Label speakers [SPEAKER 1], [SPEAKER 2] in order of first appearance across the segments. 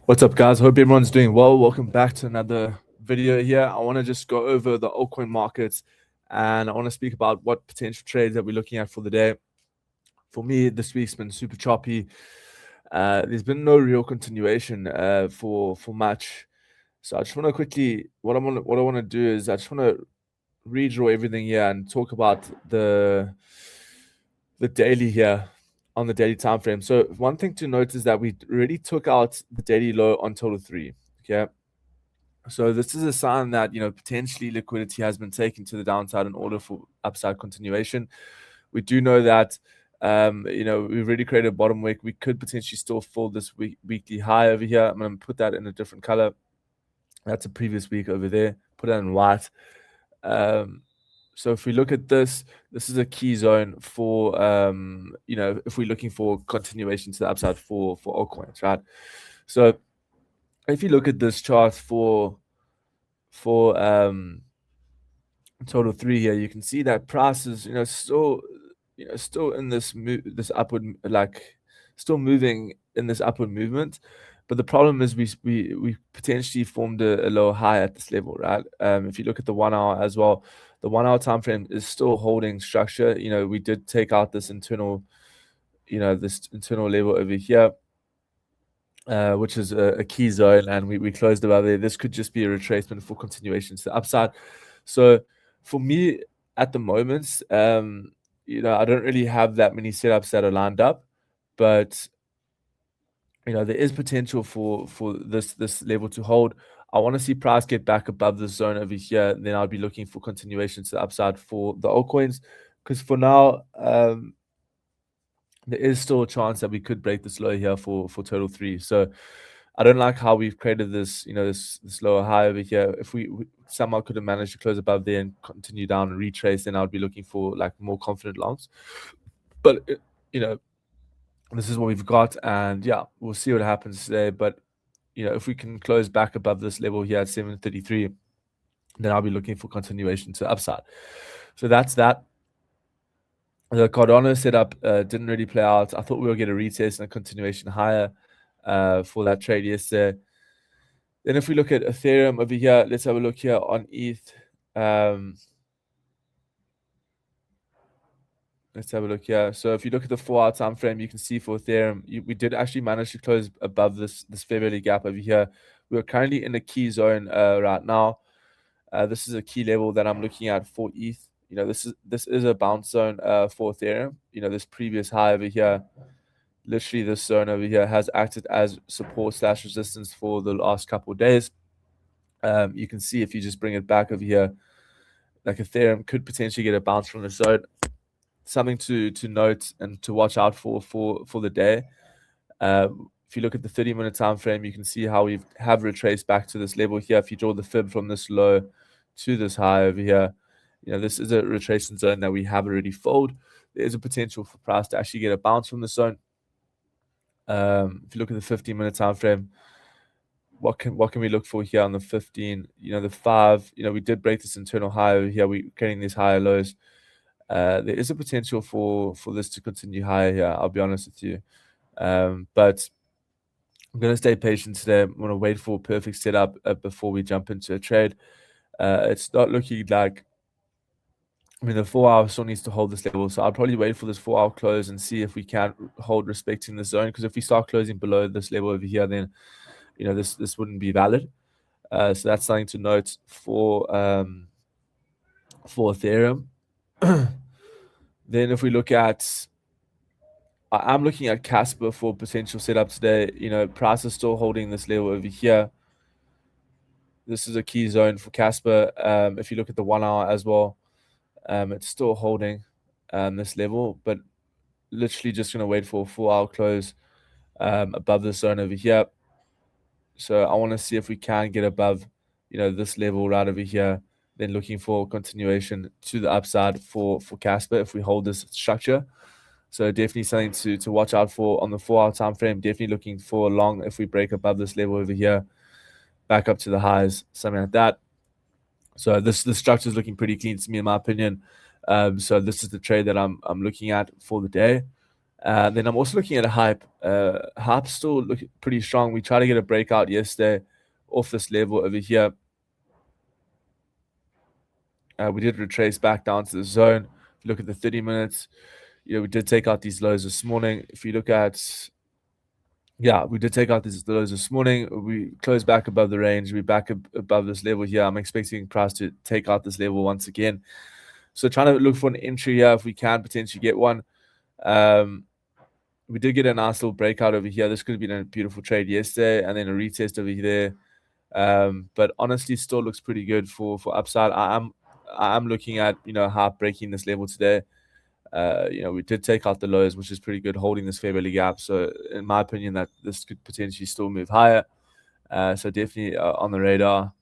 [SPEAKER 1] What's up, guys? Hope everyone's doing well. Welcome back to another video here. I want to just go over the altcoin markets and I want to speak about what potential trades that we're looking at for the day. For me, this week's been super choppy. There's been no real continuation for much. So I just want to quickly what I want to do is I just want to redraw everything here and talk about the daily here on the daily time frame. So one thing to note is that we already took out the daily low on total 3. Okay. So this is a sign that potentially liquidity has been taken to the downside in order for upside continuation. We do know that we've already created a bottom wick. We could potentially still fill this weekly high over here. I'm going to put that in a different color. That's a previous week over there. Put that in white. So if we look at this is a key zone for if we're looking for continuation to the upside for altcoins, right? So if you look at this chart for total 3 here, you can see that price is still in this upward, like still moving in this upward movement. But the problem is we potentially formed a lower high at this level, right? If you look at the 1 hour as well, the 1 hour time frame is still holding structure. We did take out this internal level over here, which is a key zone, and we closed above there. This could just be a retracement for continuation to the upside. So for me at the moment, I don't really have that many setups that are lined up, but there is potential for this level to hold. I want to see price get back above the zone over here. Then I'll be looking for continuation to the upside for the altcoins, because for now, there is still a chance that we could break this low here for total 3. So I don't like how we've created this, this lower high over here. If we somehow could have managed to close above there and continue down and retrace, then I would be looking for like more confident longs. But this is what we've got, and yeah, we'll see what happens today. But if we can close back above this level here at 733, then I'll be looking for continuation to upside. So that's that. The Cardano setup didn't really play out. I thought we would get a retest and a continuation higher for that trade yesterday. Then if we look at Ethereum over here, let's have a look here on ETH. Let's have a look here. So if you look at the 4 hour time frame, you can see for Ethereum, we did actually manage to close above this fair value gap over here. We're currently in a key zone right now. This is a key level that I'm looking at for ETH. This is a bounce zone for Ethereum. This previous high over here, literally this zone over here has acted as support / resistance for the last couple of days. You can see if you just bring it back over here, like Ethereum could potentially get a bounce from the zone. Something to note and to watch out for the day. If you look at the 30-minute time frame, you can see how we have retraced back to this level here. If you draw the fib from this low to this high over here, this is a retracement zone that we have already filled. There is a potential for price to actually get a bounce from this zone. If you look at the 15-minute time frame, what can we look for here on the 15? The 5. We did break this internal high over here. We're getting these higher lows. There is a potential for this to continue higher here. I'll be honest with you, but I'm going to stay patient today. I'm going to wait for a perfect setup before we jump into a trade. It's not looking like, the 4 hour still needs to hold this level, so I'll probably wait for this 4 hour close and see if we can hold respecting the zone, because if we start closing below this level over here, then this wouldn't be valid. So that's something to note for Ethereum. Then if we look at, I'm looking at Casper for potential setup today. Price is still holding this level over here. This is a key zone for Casper. If you look at the 1 hour as well, it's still holding this level, but literally just going to wait for a 4 hour close above this zone over here. So I want to see if we can get above this level right over here, then looking for continuation to the upside for Casper if we hold this structure. So definitely something to watch out for on the 4 hour time frame. Definitely looking for a long if we break above this level over here, back up to the highs, something like that. So this structure is looking pretty clean to me, in my opinion. So this is the trade that I'm looking at for the day. Then I'm also looking at hype. Hype's still looking pretty strong. We tried to get a breakout yesterday off this level over here. We did retrace back down to the zone. If you look at the 30 minutes, we did take out these lows this morning. If you look at, we did take out these lows this morning. We closed back above the range. We're back above this level here. I'm expecting price to take out this level once again. So trying to look for an entry here if we can potentially get one. We did get a nice little breakout over here. This could have been a beautiful trade yesterday, and then a retest over there. But honestly, still looks pretty good for upside. I'm looking at hype breaking this level today. We did take out the lows, which is pretty good, holding this fair value gap. So in my opinion, that this could potentially still move higher. So definitely on the radar.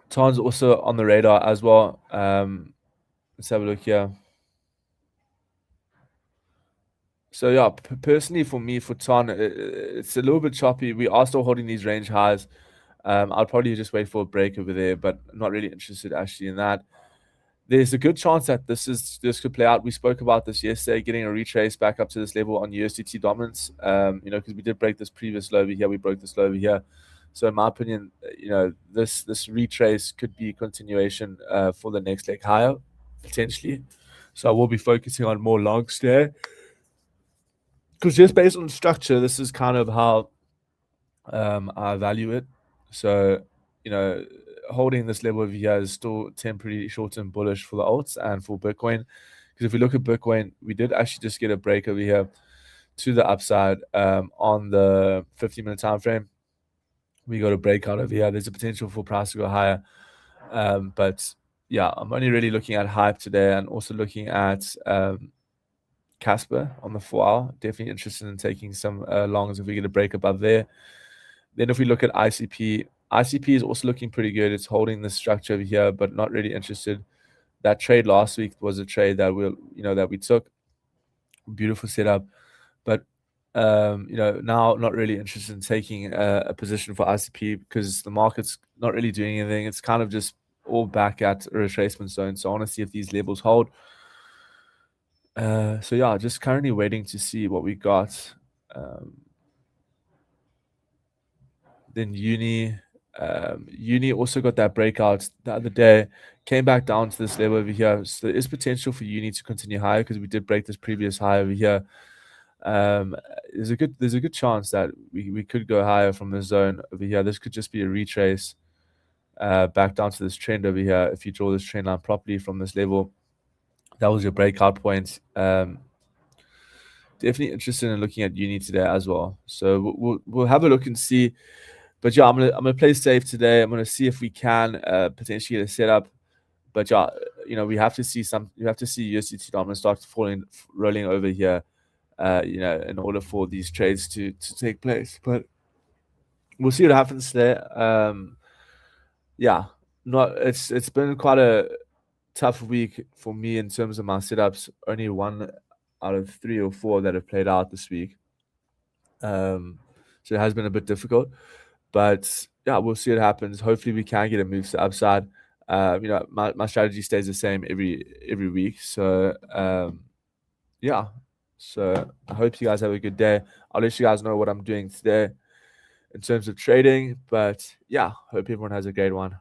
[SPEAKER 1] Ton's also on the radar as well. Let's have a look here. So yeah, personally for me, for Ton, it's a little bit choppy. We are still holding these range highs. I'll probably just wait for a break over there, but I'm not really interested actually in that. There's a good chance that this could play out. We spoke about this yesterday, getting a retrace back up to this level on USDT dominance. Because we did break this previous low over here, we broke this low over here. So in my opinion, this retrace could be a continuation for the next leg higher, potentially. So I will be focusing on more longs there. Because just based on structure, this is kind of how I value it. So, holding this level over here is still temporary short-term bullish for the alts and for Bitcoin. Because if we look at Bitcoin, we did actually just get a break over here to the upside on the 50-minute time frame. We got a breakout over here. There's a potential for price to go higher. But yeah, I'm only really looking at hype today and also looking at Casper on the 4-hour. Definitely interested in taking some longs if we get a break above there. Then if we look at ICP is also looking pretty good. It's holding the structure over here, but not really interested. That trade last week was a trade that we took. Beautiful setup, but now not really interested in taking a position for ICP because the market's not really doing anything. It's kind of just all back at a retracement zone. So I want to see if these levels hold. So yeah, just currently waiting to see what we got. Then Uni also got that breakout the other day, came back down to this level over here. So there is potential for Uni to continue higher because we did break this previous high over here. There's a good chance that we could go higher from the zone over here. This could just be a retrace back down to this trend over here. If you draw this trend line properly from this level, that was your breakout point. Definitely interested in looking at Uni today as well. So we'll have a look and see. But yeah, I'm gonna play safe today. I'm gonna see if we can potentially get a setup. But yeah, we have to see USDT dominance start rolling over here. In order for these trades to take place. But we'll see what happens there. It's been quite a tough week for me in terms of my setups. Only 1 out of 3 or 4 that have played out this week. So it has been a bit difficult. But yeah, we'll see what happens. Hopefully we can get a move to the upside. My strategy stays the same every week. So yeah. So I hope you guys have a good day. I'll let you guys know what I'm doing today in terms of trading. But yeah, hope everyone has a great one.